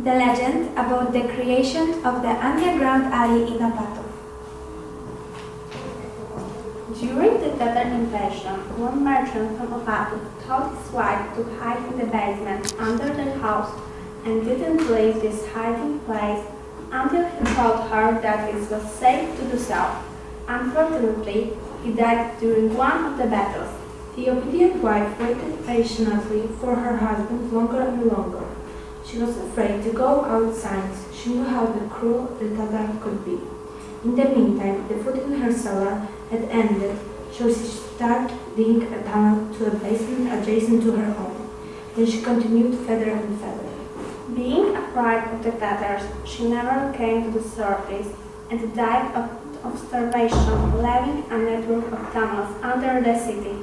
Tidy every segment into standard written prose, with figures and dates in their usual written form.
The legend about the creation of the underground alley in Opatow. During the Tatar invasion, one merchant from Opatow taught his wife to hide in the basement under their house and didn't leave this hiding place until he told her that it was safe to do so. Unfortunately, he died during one of the battles. The obedient wife waited patiently for her husband longer and longer. She was afraid to go outside. She knew how cruel the Tatar could be. In the meantime, the food in her cellar had ended, so she started digging a tunnel to a basement adjacent to her own. Then she continued further and further. Being afraid of the Tatars, she never came to the surface and died of starvation, leaving a network of tunnels under the city.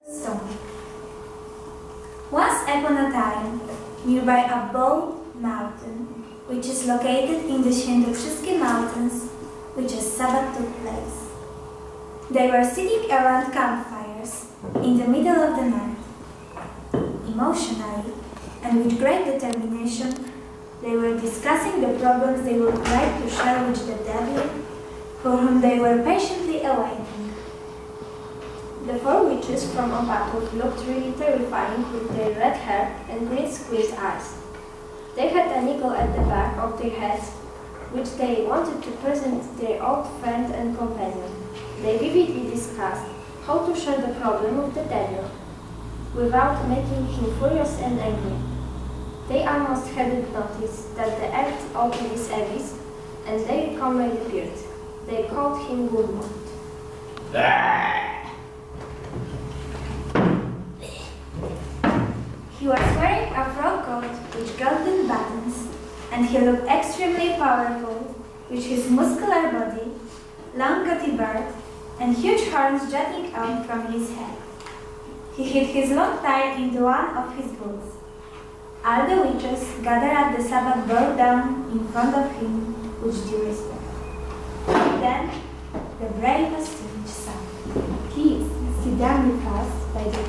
Stone. Once upon a time, nearby a bold mountain, which is located in the Świętokrzyskie Mountains, which a Sabbath took place. They were sitting around campfires in the middle of the night. Emotionally and with great determination, they were discussing the problems they would like to share with the devil, for whom they were patiently awaiting. The four witches from Opatow looked really terrifying with their red hair and green squeezed eyes. They had an eagle at the back of their heads, which they wanted to present their old friend and companion. They vividly discussed how to share the problem with the devil, without making him furious and angry. They almost hadn't noticed that the earth opened its abyss, and their comrade appeared. They called him Gudmund. He was wearing a frock coat with golden buttons, and he looked extremely powerful, with his muscular body, long gaudy beard, and huge horns jutting out from his head. He hid his long tail into one of his boots. All the witches gathered at the Sabbath bowed down in front of him with due respect. Then the bravest witch sang. Please sit down with us by the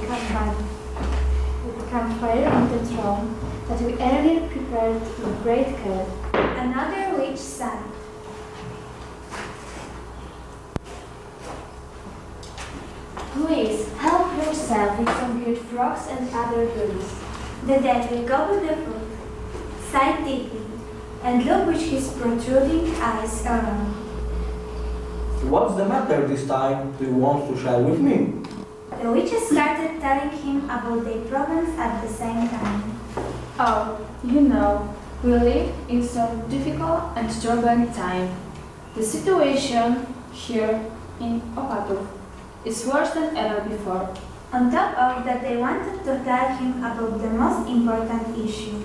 campfire on the throne that we earlier prepared with great care. Another witch sang. Please help yourself with some good frogs and other goodies. The devil gobbled the food, sighed deeply, and looked with his protruding eyes around. What's the matter this time? Do you want to share with me? The witches started telling him about their problems at the same time. Oh, you know, we live in some difficult and troubling time. The situation here in Opatow is worse than ever before. On top of that, they wanted to tell him about the most important issue.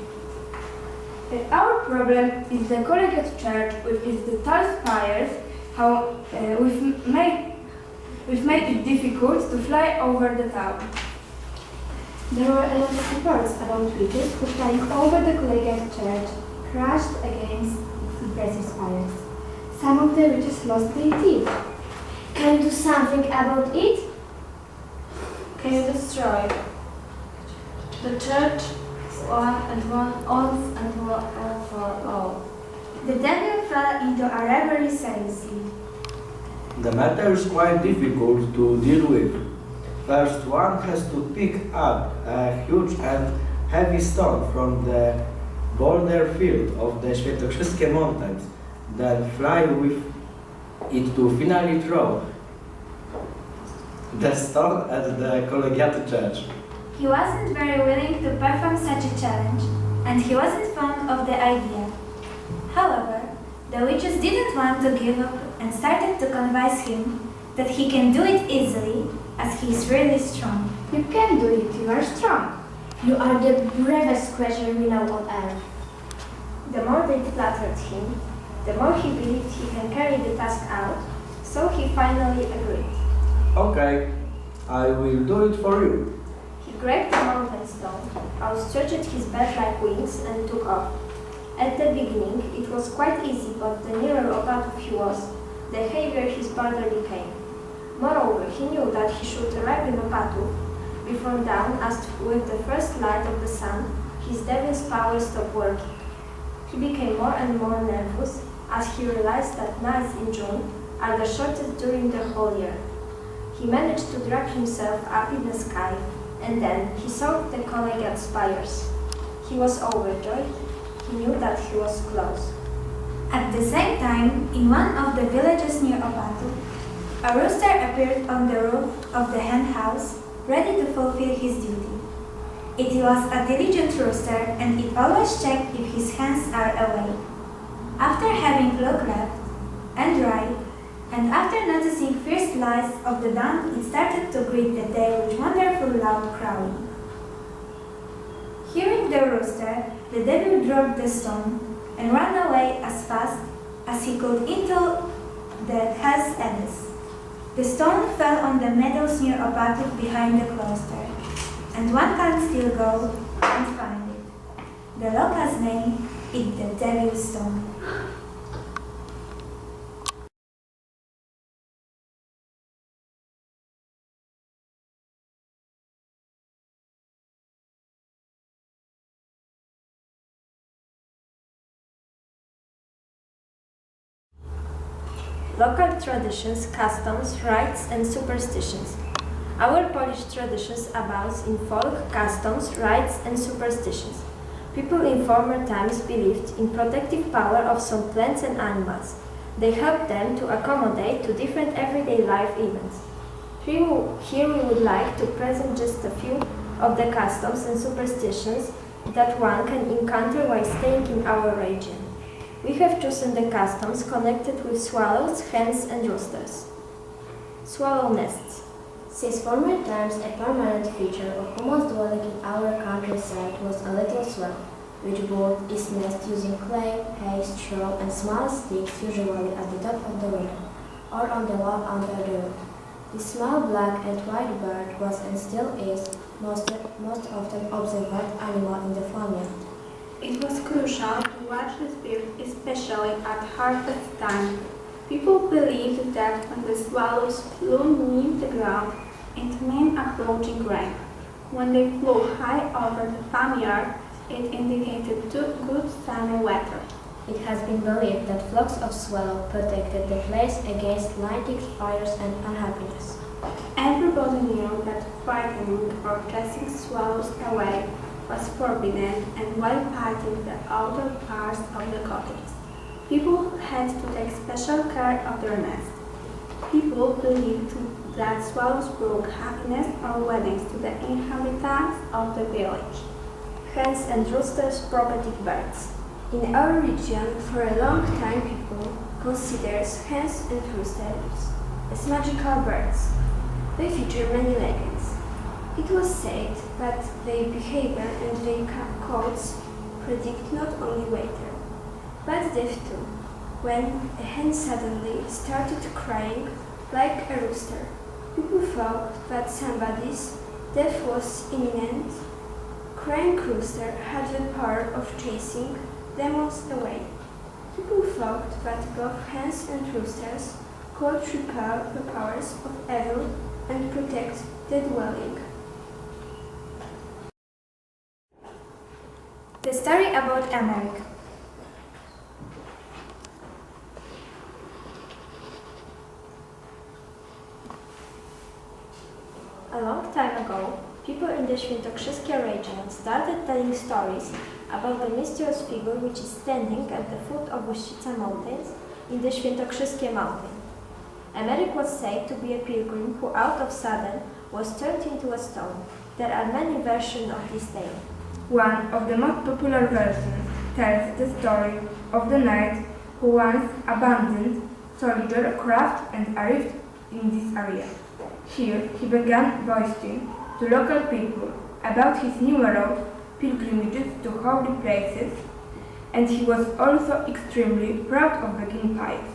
Our problem is the collegiate church with its tall spires. How we've made it difficult to fly over the town. There were a lot of reports about witches who flying over the collegiate church crashed against its impressive spires. Some of the witches lost their teeth. Can you do something about it? Can you destroy the church once and for all? The devil fell into a reverie seriously. The matter is quite difficult to deal with. First, one has to pick up a huge and heavy stone from the border field of the Świętokrzyskie Mountains, then fly with it to finally throw the stone at the collegiate church. He wasn't very willing to perform such a challenge, and he wasn't fond of the idea. However, the witches didn't want to give up and started to convince him that he can do it easily, as he is really strong. You can do it, you are strong. You are the bravest creature we know on earth. The more they flattered him, the more he believed he can carry the task out, So he finally agreed. Okay, I will do it for you. He grabbed a mountain stone, outstretched his bat-like wings, and took off. At the beginning, it was quite easy, but the nearer Opatow he was, the heavier his burden became. Moreover, he knew that he should arrive in Opatow before dawn, as with the first light of the sun, his devil's power stopped working. He became more and more nervous as he realized that nights in June are the shortest during the whole year. He managed to drag himself up in the sky, and then he saw the collegiate spires. He was overjoyed. He knew that he was close. At the same time, in one of the villages near Opatow, a rooster appeared on the roof of the hen house, ready to fulfill his duty. It was a diligent rooster, and it always checked if his hens are awake. After having looked left and right, and after noticing first lights of the dawn, it started to greet the day with wonderful loud crowing. Hearing the rooster, the devil dropped the stone and ran away as fast as he could into the hen's abyss. The stone fell on the meadows near Opatow behind the cloister, and one can still go and find it. The locals name it the Devil's Stone. Local traditions, customs, rites, and superstitions. Our Polish traditions abounds in folk, customs, rites, and superstitions. People in former times believed in protective power of some plants and animals. They helped them to accommodate to different everyday life events. Here we would like to present just a few of the customs and superstitions that one can encounter while staying in our region. We have chosen the customs connected with swallows, hens, and roosters. Swallow nests. Since former times, a permanent feature of almost dwelling in our countryside was a little swallow, which built its nest using clay, hay, straw, and small sticks, usually at the top of the window, or on the wall under the roof. This small black and white bird was and still is most often observed animal in the farmyard. It was crucial to watch this bird, especially at harvest time. People believed that when the swallows flew near the ground, it meant approaching rain. When they flew high over the farmyard, it indicated good sunny weather. It has been believed that flocks of swallow protected the place against lightning, fires, and unhappiness. Everybody knew that frightening or chasing swallows away was forbidden, and while painting the outer parts of the cottages, people had to take special care of their nest. People believed that swallows brought happiness or weddings to the inhabitants of the village. Hens and roosters, prophetic birds. In our region, for a long time people considered hens and roosters as magical birds. They feature many legends. It was said that their behavior and their coats predict not only weather, but death too. When a hen suddenly started crying like a rooster, people thought that somebody's death was imminent. Crying rooster had the power of chasing demons away. People thought that both hens and roosters could repel the powers of evil and protect the dwelling. The story about America. A long time ago, people in the Świętokrzyskie region started telling stories about the mysterious figure which is standing at the foot of Łuścica Mountains in the Świętokrzyskie mountain. Emeric was said to be a pilgrim who out of sudden was turned into a stone. There are many versions of this tale. One of the most popular versions tells the story of the knight who once abandoned soldier craft and arrived in this area. Here he began boasting to local people about his numerous pilgrimages to holy places, and he was also extremely proud of baking pipes.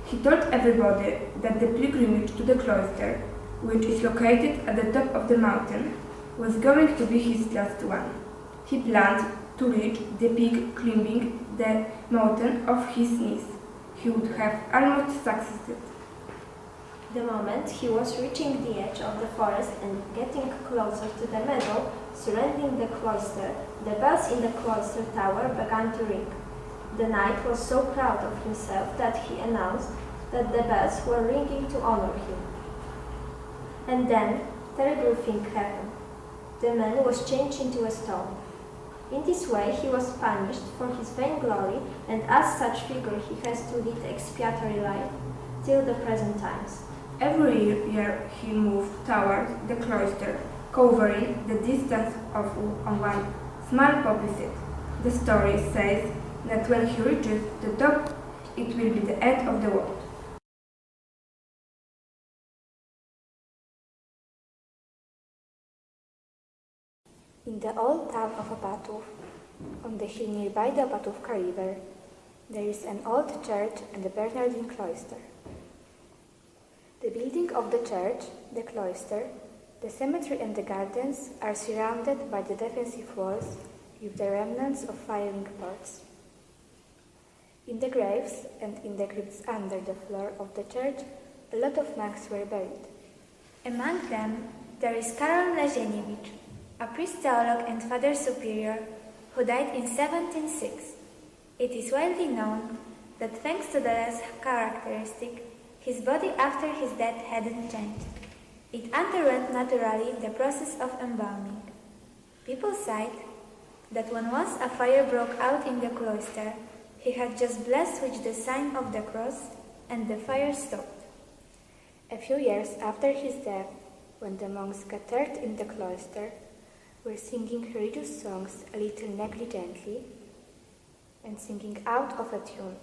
He told everybody that the pilgrimage to the cloister, which is located at the top of the mountain, was going to be his last one. He planned to reach the peak climbing the mountain of his knees. He would have almost succeeded. The moment he was reaching the edge of the forest and getting closer to the meadow surrounding the cloister, the bells in the cloister tower began to ring. The knight was so proud of himself that he announced that the bells were ringing to honor him. And then, terrible thing happened. The man was changed into a stone. In this way he was punished for his vainglory, and as such figure he has to lead expiatory life till the present times. Every year he moved toward the cloister, covering the distance of on one small poppy seed. The story says that when he reaches the top, it will be the end of the world. In the old town of Opatow, on the hill nearby the Opatowka river, there is an old church and a Bernardine cloister. The building of the church, the cloister, the cemetery and the gardens are surrounded by the defensive walls with the remnants of firing ports. In the graves and in the crypts under the floor of the church, a lot of monks were buried. Among them, there is Karol Lazieniewicz, a priest theologue and father superior who died in 1706. It is widely known that thanks to the less characteristic, his body after his death hadn't changed. It underwent naturally the process of embalming. People cite that when once a fire broke out in the cloister, he had just blessed with the sign of the cross and the fire stopped. A few years after his death, when the monks gathered in the cloister, were singing religious songs a little negligently and singing out of a tune.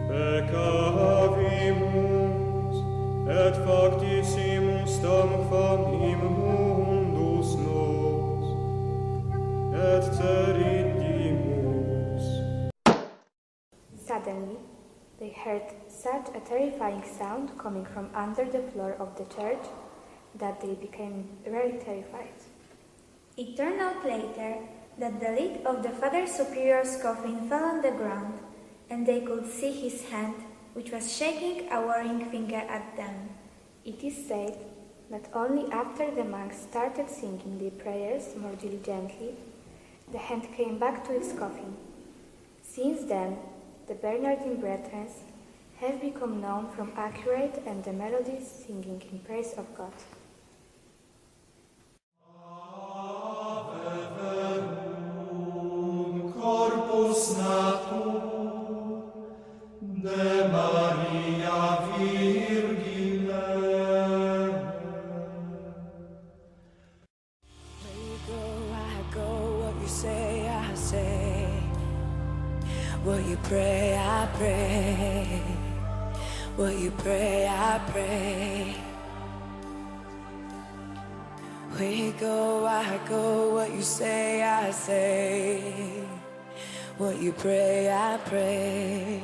Peccavimus et factissimus tam famim mundus nos et cerittimus. Suddenly, they heard such a terrifying sound coming from under the floor of the church that they became very terrified. It turned out later that the lid of the Father Superior's coffin fell on the ground, and they could see his hand, which was shaking a warning finger at them. It is said that only after the monks started singing their prayers more diligently, the hand came back to its coffin. Since then, the Bernardine Brethren have become known from accurate and the melodies singing in praise of God. Corpus natum de Maria Virgine. Where you go, I go. What you say, I say. What you pray, I pray. What you pray, I pray. Where you go, I go. What you say, I say. What you pray, I pray.